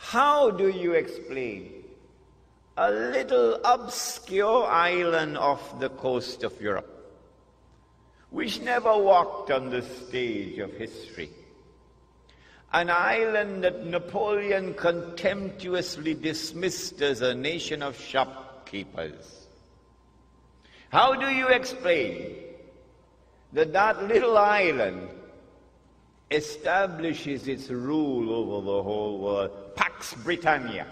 How do you explain a little obscure island off the coast of Europe, which never walked on the stage of history? An island that Napoleon contemptuously dismissed as a nation of shopkeepers. How do you explain that that little island establishes its rule over the whole world? Pax Britannia.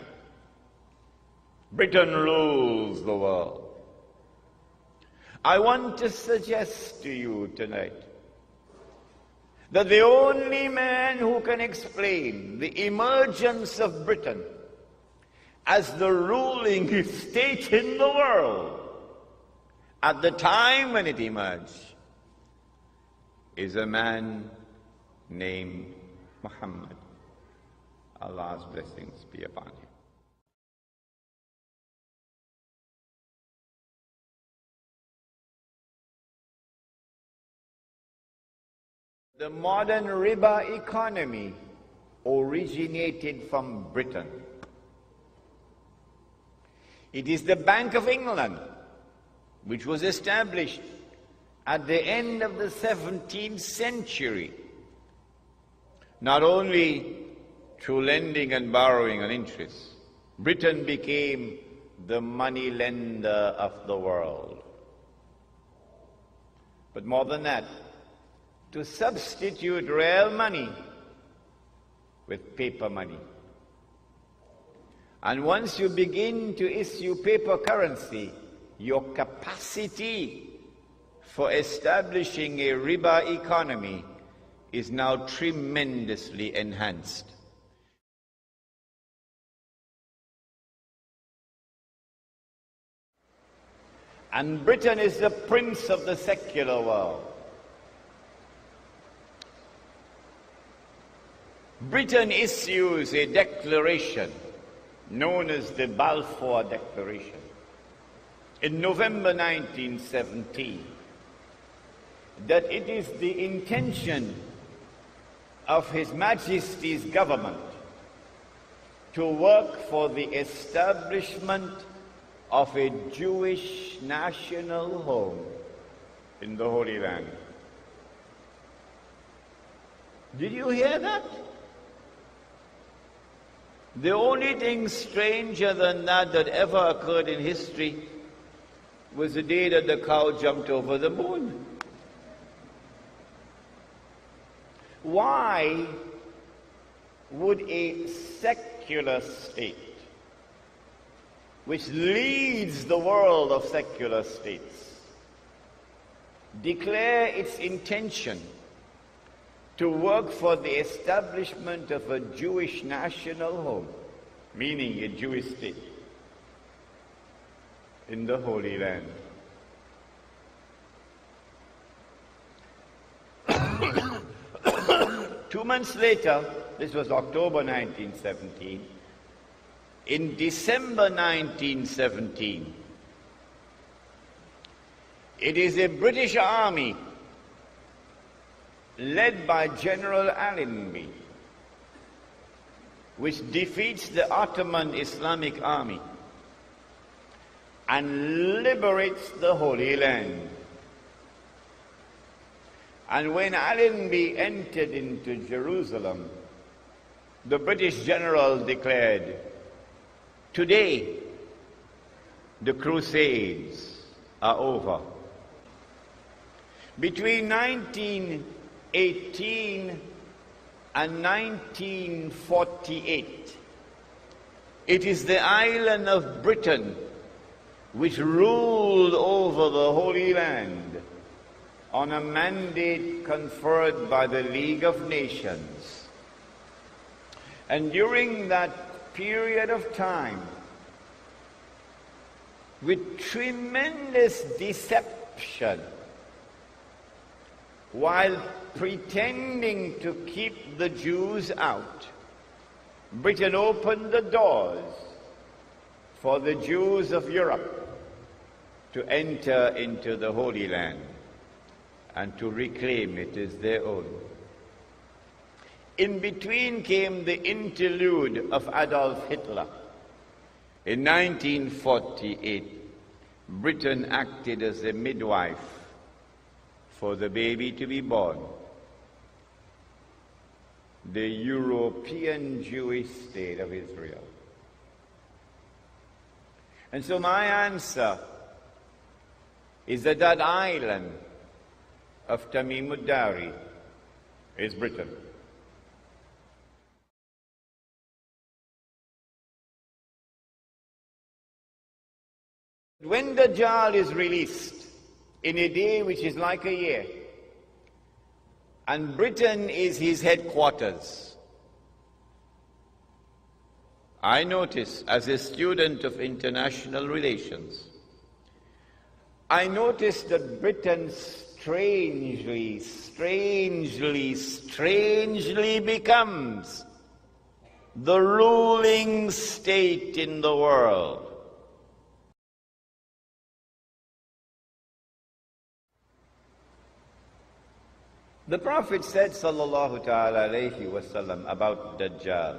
Britain rules the world. I want to suggest to you tonight that the only man who can explain the emergence of Britain as the ruling state in the world at the time when it emerged is a man named Muhammad. Allah's blessings be upon him. The modern riba economy originated from Britain. It is the Bank of England, which was established at the end of the 17th century, not only through lending and borrowing on interest. Britain became the money lender of the world. But more than that, to substitute real money with paper money. And once you begin to issue paper currency, your capacity for establishing a riba economy is now tremendously enhanced. And Britain is the prince of the secular world. Britain issues a declaration known as the Balfour Declaration in November 1917 that it is the intention of His Majesty's government to work for the establishment of a Jewish national home in the Holy Land. Did you hear that? The only thing stranger than that ever occurred in history was the day that the cow jumped over the moon. Why would a secular state, which leads the world of secular states, declare its intention to work for the establishment of a Jewish national home, meaning a Jewish state, in the Holy Land? 2 months later, this was October 1917, in December 1917, it is a British army led by General Allenby, which defeats the Ottoman Islamic army and liberates the Holy Land. And when Allenby entered into Jerusalem, the British general declared, "Today, the Crusades are over." Between 1918 and 1948, it is the island of Britain which ruled over the Holy Land on a mandate conferred by the League of Nations. And during that period of time, with tremendous deception, while pretending to keep the Jews out, Britain opened the doors for the Jews of Europe to enter into the Holy Land and to reclaim it as their own. In between came the interlude of Adolf Hitler. In 1948, Britain acted as a midwife for the baby to be born. The European Jewish state of Israel. And so my answer is that that island of Tamim ud-Dari is Britain. When the Dajjal is released in a day which is like a year, and Britain is his headquarters, I notice as a student of international relations, I notice that Britain strangely becomes the ruling state in the world. The Prophet said, sallallahu ta'ala alayhi wa sallam, about Dajjal,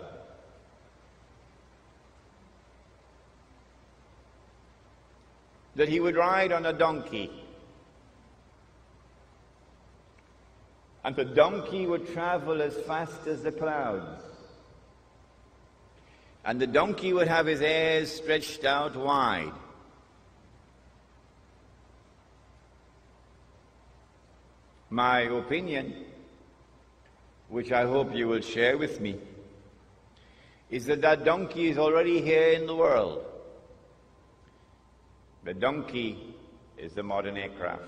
that he would ride on a donkey, and the donkey would travel as fast as the clouds, and the donkey would have his ears stretched out wide. My opinion, which I hope you will share with me, is that that donkey is already here in the world. The donkey is the modern aircraft.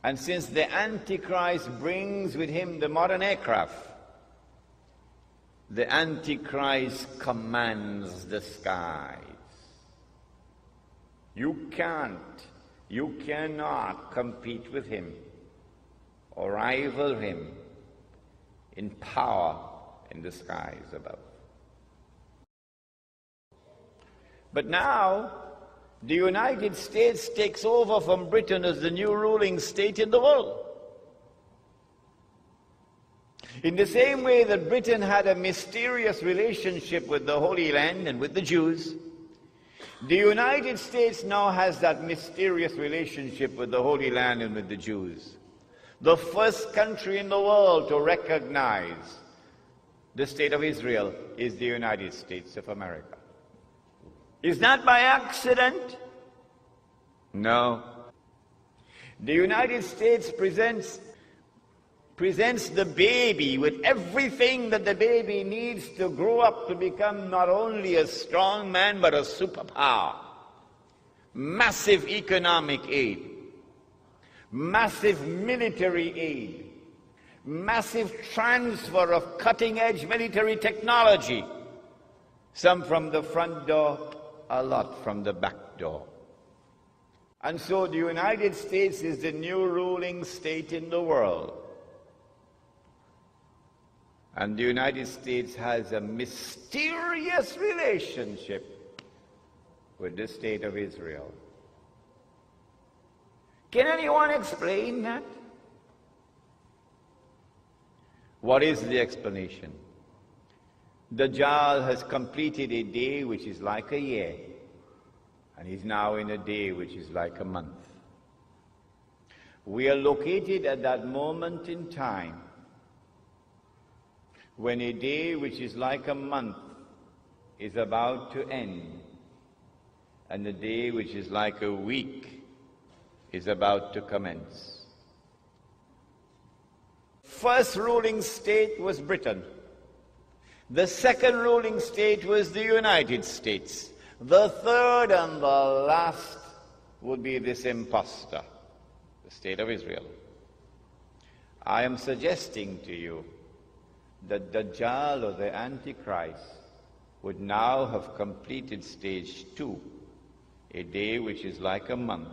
And since the Antichrist brings with him the modern aircraft, the Antichrist commands the skies. You cannot compete with him or rival him in power in the skies above. But now, the United States takes over from Britain as the new ruling state in the world. In the same way that Britain had a mysterious relationship with the Holy Land and with the Jews, the United States now has that mysterious relationship with the Holy Land and with the Jews. The first country in the world to recognize the state of Israel is the United States of America. Is that by accident? No. The United States presents the baby with everything that the baby needs to grow up to become not only a strong man but a superpower. Massive economic aid, massive military aid, massive transfer of cutting-edge military technology, some from the front door, a lot from the back door. And so the United States is the new ruling state in the world. And the United States has a mysterious relationship with the state of Israel. Can anyone explain that? What is the explanation? Dajjal has completed a day which is like a year, and he's now in a day which is like a month. We are located at that moment in time when a day which is like a month is about to end, and a day which is like a week is about to commence. First ruling state was Britain. The second ruling state was the United States. The third and the last would be this imposter, the state of Israel. I am suggesting to you that Dajjal or the Antichrist would now have completed stage 2, a day which is like a month,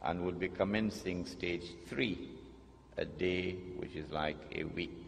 and would be commencing stage 3, a day which is like a week.